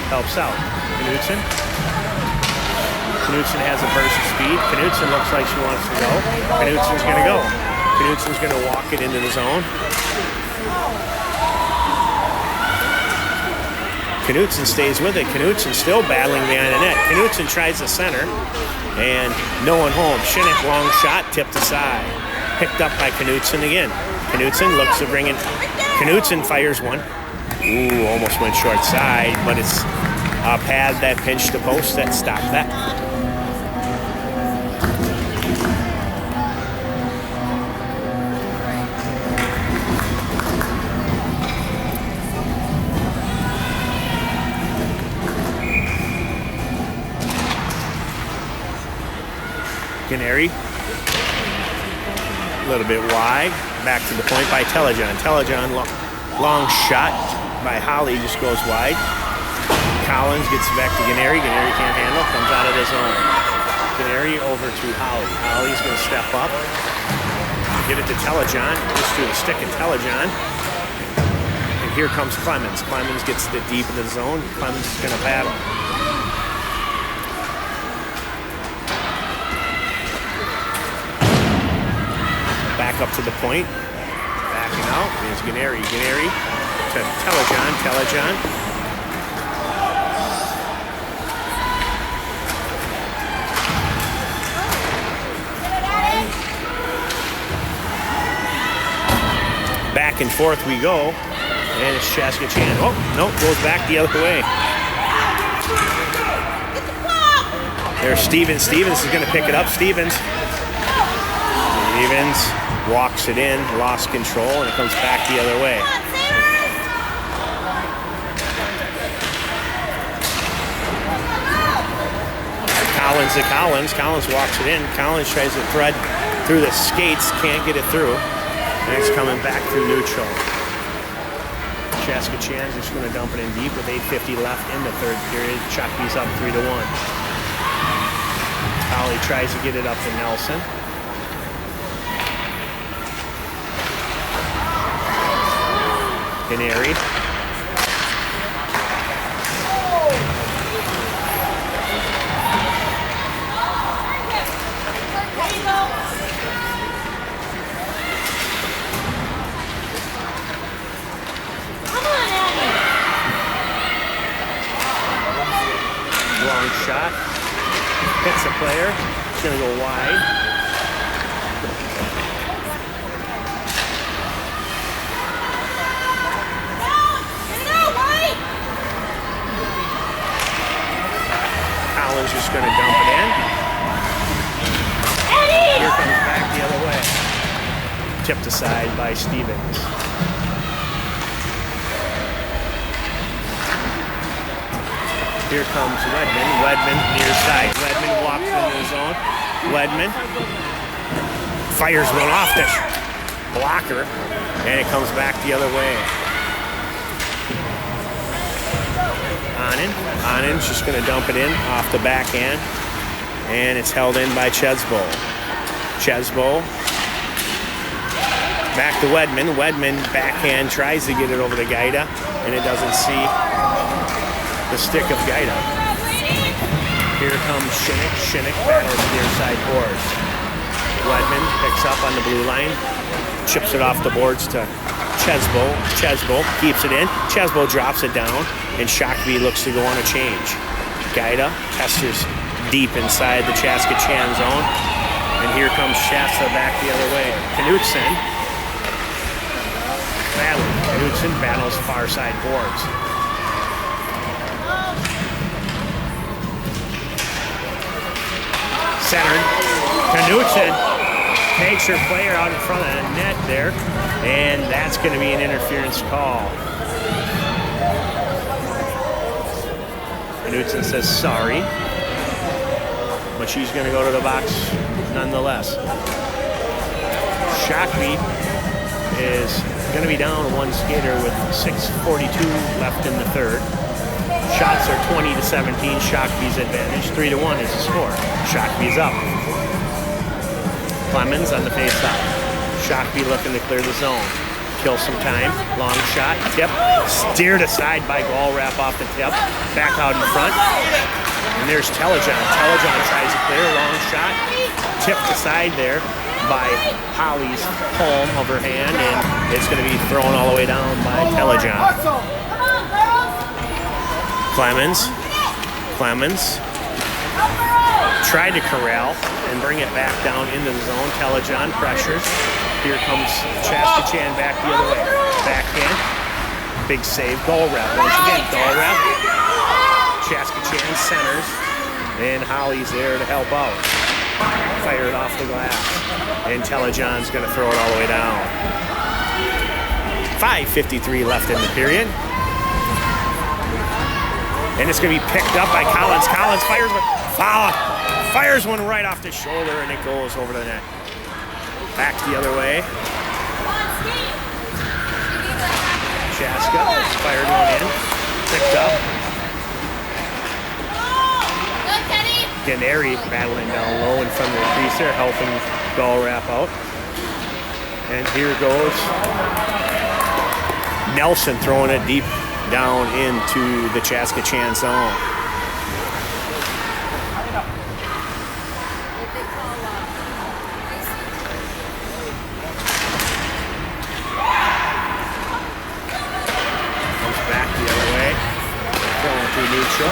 helps out. Knutson has a burst of speed. Knutson looks like she wants to go. Knutson's going to go. Knutson's going to walk it into the zone. Knutson stays with it. Knutson still battling behind the net. Knutson tries the center, and no one home. Shinnick, long shot, tipped aside. Picked up by Knutson again. Knutson looks to bring in. Knutson fires one. Ooh, almost went short side, but it's a pad that pinched the post that stopped that. Ganeri, a little bit wide, back to the point by Telejon. Telejon, long shot, by Holly just goes wide. Collins gets back to Ganeri. Ganeri can't handle, comes out of his own. Ganeri over to Holly. Holly's going to step up. Give it to Telejohn. Just to the stick of Telejohn. And here comes Clemens. Clemens gets it deep into the zone. Clemens is going to battle. Back up to the point. Backing out. There's Ganeri. Ganeri to Telejohn. Telejohn. Back and forth we go, and it's Chaska Chan. Oh, no, goes back the other way. There's Stevens. Stevens is going to pick it up. Stevens walks it in, lost control, and it comes back the other way. Collins to Collins. Collins walks it in. Collins tries to thread through the skates, can't get it through. And it's coming back through neutral. Chaska Chan's just going to dump it in deep with 8:50 left in the third period. Chakopee's up 3-1. Holly tries to get it up to Nelson. Ganeri. Shot, hits the player, it's going to go wide. Collins just going to dump it in. Here comes back the other way. Tipped aside by Stevens. Here comes Wedman. Wedman near side. Wedman walks into the zone. Wedman fires one off the blocker, and it comes back the other way. Anand's just going to dump it in off the backhand, and it's held in by Chesbo. Chesbo back to Wedman. Wedman backhand tries to get it over to Gaida, and it doesn't see the stick of Gaida. Here comes Shinnick. Shinnick battles near side boards. Wedman picks up on the blue line, chips it off the boards to Chesbo. Chesbo keeps it in. Chesbo drops it down, and Shakopee looks to go on a change. Gaida testers deep inside the Chaska Chan zone, and here comes Shasta back the other way. Knutson battles far side boards. Centered. Knutson takes her player out in front of the net there, and that's going to be an interference call. Knutson says sorry, but she's going to go to the box nonetheless. Shakopee is going to be down one skater with 6:42 left in the third. Shots are 20-17, Shakopee's advantage. 3-1 is the score. Shakopee's up. Clemens on the face-off. Shakopee looking to clear the zone. Kill some time. Long shot. Tip. Steered aside by Gallwrap off the tip. Back out in front. And there's Telejohn. Telejohn tries to clear. Long shot. Tipped aside there by Holly's palm of her hand, and it's going to be thrown all the way down by Telejohn. Clemens tried to corral and bring it back down into the zone. Telejohn pressures. Here comes Chaska Chan back the other way. Backhand. Big save. Gallwrap. Once again, Gallwrap. Chaska Chan centers. And Holly's there to help out. Fire it off the glass. And Telejohn's going to throw it all the way down. 5:53 left in the period. And it's going to be picked up by Collins. Collins fires one right off the shoulder, and it goes over the net. Back the other way. Chaska fired one in. Picked up. Go, Teddy. Ganeri battling down low in front of the crease there, helping Gull wrap out. And here goes Nelson throwing it deep down into the Chaska Chan zone. Comes back the other way. Throwing through neutral.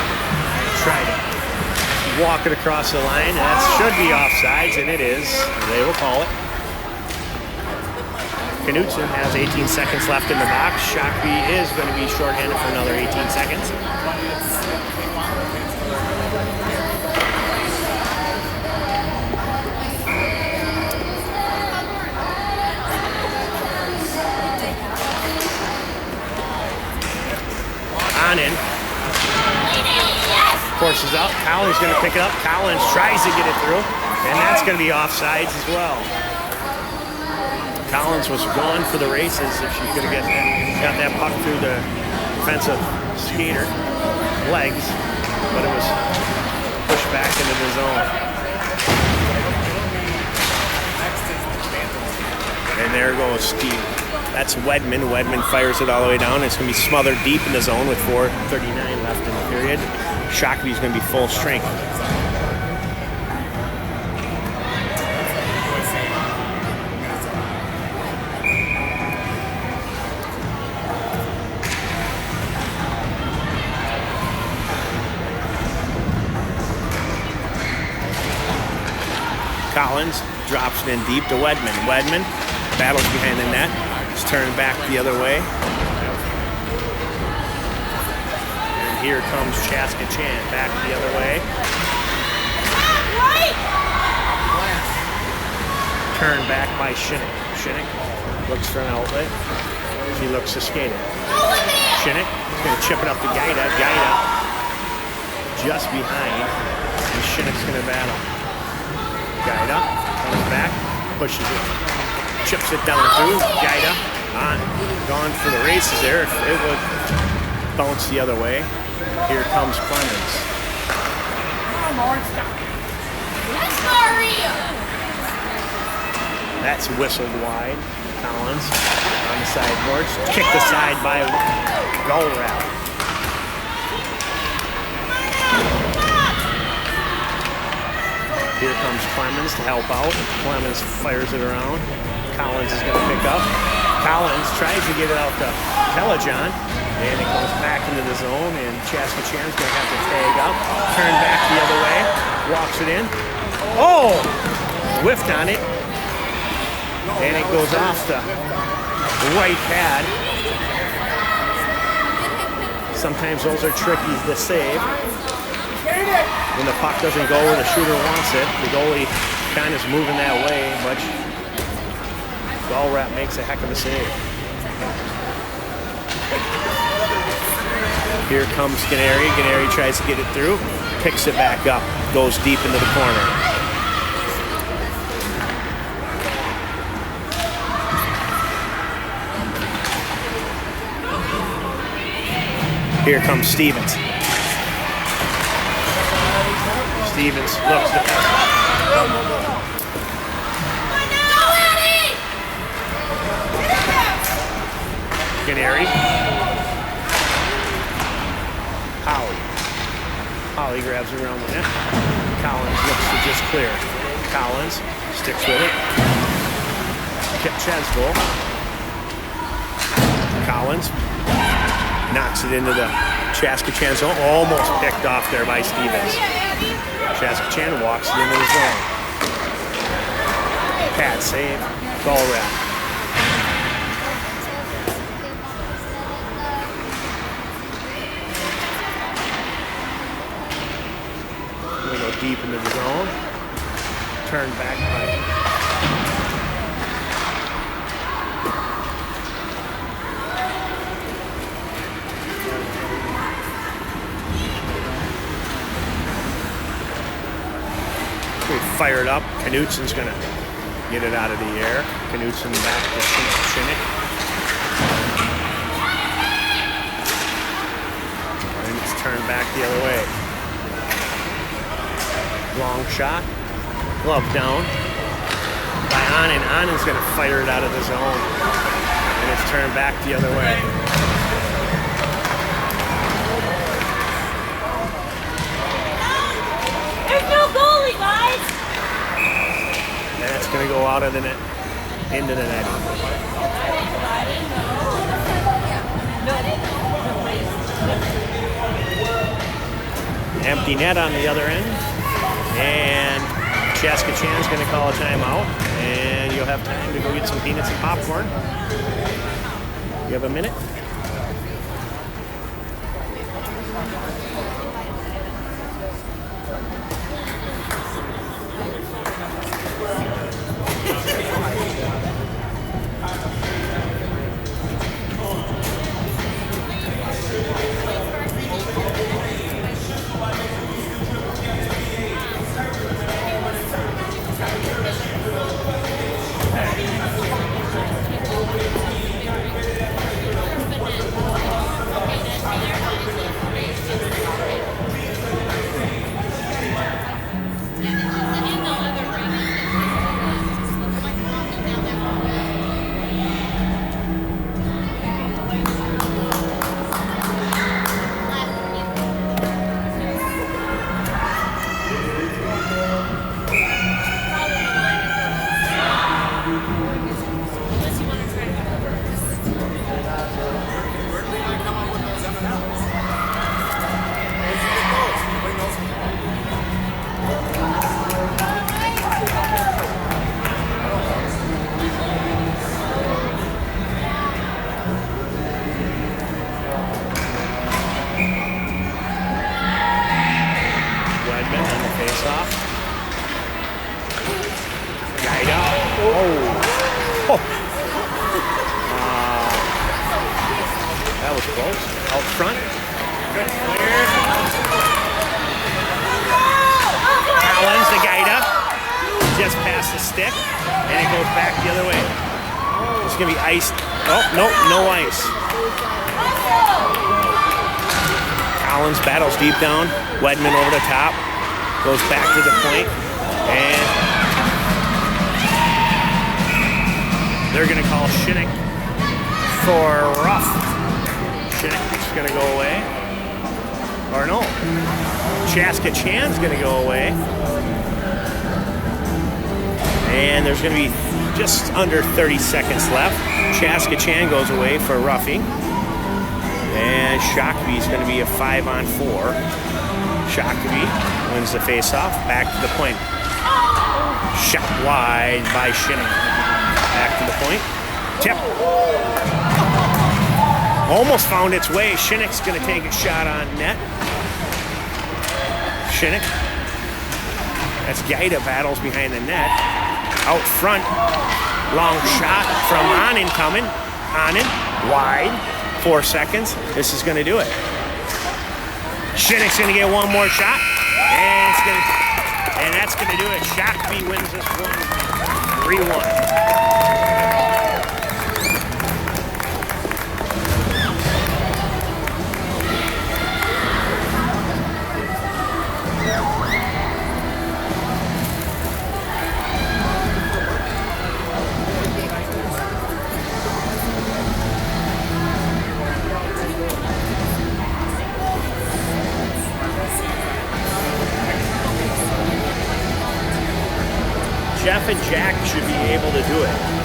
Try to walk it across the line. And that should be offsides, and it is. They will call it. Knutson has 18 seconds left in the box. Shakopee is going to be shorthanded for another 18 seconds. On in. Forces out. Collins going to pick it up. Collins tries to get it through, and that's going to be offsides as well. Collins was going for the races if she could have got that puck through the defensive skater legs, but it was pushed back into the zone. And there goes Steve. That's Wedman. Wedman fires it all the way down. It's going to be smothered deep in the zone with 4:39 left in the period. Shakopee's going to be full strength. Collins drops it in deep to Wedman. Wedman battles behind the net. He's turning back the other way. And here comes Chaska Chan back the other way. Turned back by Shinnick. Shinnick looks for an outlet. She looks to skate it. Shinnick is going to chip it up to Gaida. Gaida just behind. And Shinnick's going to battle. Gaida comes back, pushes it, chips it down through. Gaida on, gone for the races there. It would bounce the other way. Here comes Clemens. That's whistled wide. Collins on the sideboards, kicked aside by Gullrap. Here comes Clemens to help out. Clemens fires it around. Collins is going to pick up. Collins tries to get it out to Telejohn, and it goes back into the zone, and Chaska Chan's going to have to tag up. Turn back the other way. Walks it in. Oh! Whiffed on it. And it goes off the right pad. Sometimes those are tricky to save. When the puck doesn't go where the shooter wants it, the goalie kind of is moving that way, but Gullrap makes a heck of a save. Here comes Ganeri. Ganeri tries to get it through, picks it back up, goes deep into the corner. Here comes Stevens. Stevens looks to Ganeri. Holly grabs it around the net. Collins looks to just clear. Collins sticks with it. Chesbo. Collins knocks it into the Chaska Chan zone. Almost picked off there by Stevens. Chaska Chan walks it into the zone. Pad save. Gullrap. We go deep into the zone. Turn back by fired up. Knutson's going to get it out of the air. Knutson back to Shinnick. turn back the other way. Long shot. Glove down by Anand. Anand's going to fire it out of the zone. And it's turned back the other way. There's no goalie, guys! And it's going to go out of the net, into the net. Empty net on the other end. And Chaska Chan's going to call a timeout. And you'll have time to go get some peanuts and popcorn. You have a minute? That was close. Out front. Good clear. Collins, the Gaida, just past the stick, and it goes back the other way. It's going to be iced. Oh, no ice. Collins battles deep down. Wedman over the top. Goes back to the point. And they're going to call Shinnick for rough. Shinnick's going to go away. Or no. Chaska Chan's going to go away. And there's going to be just under 30 seconds left. Chaska Chan goes away for roughing. And Shakopee is going to be a 5-on-4. Shakopee wins the faceoff. Back to the point. Shot wide by Shinnick. Back to the point. Tip. Almost found its way. Shinnick's going to take a shot on net. Shinnick. That's Gaida battles behind the net. Out front. Long shot from Anand coming. Anand wide. 4 seconds. This is going to do it. Shinnick's going to get one more shot. And that's going to do it. Shakopee wins this one 3-1. Jeff and Jack should be able to do it.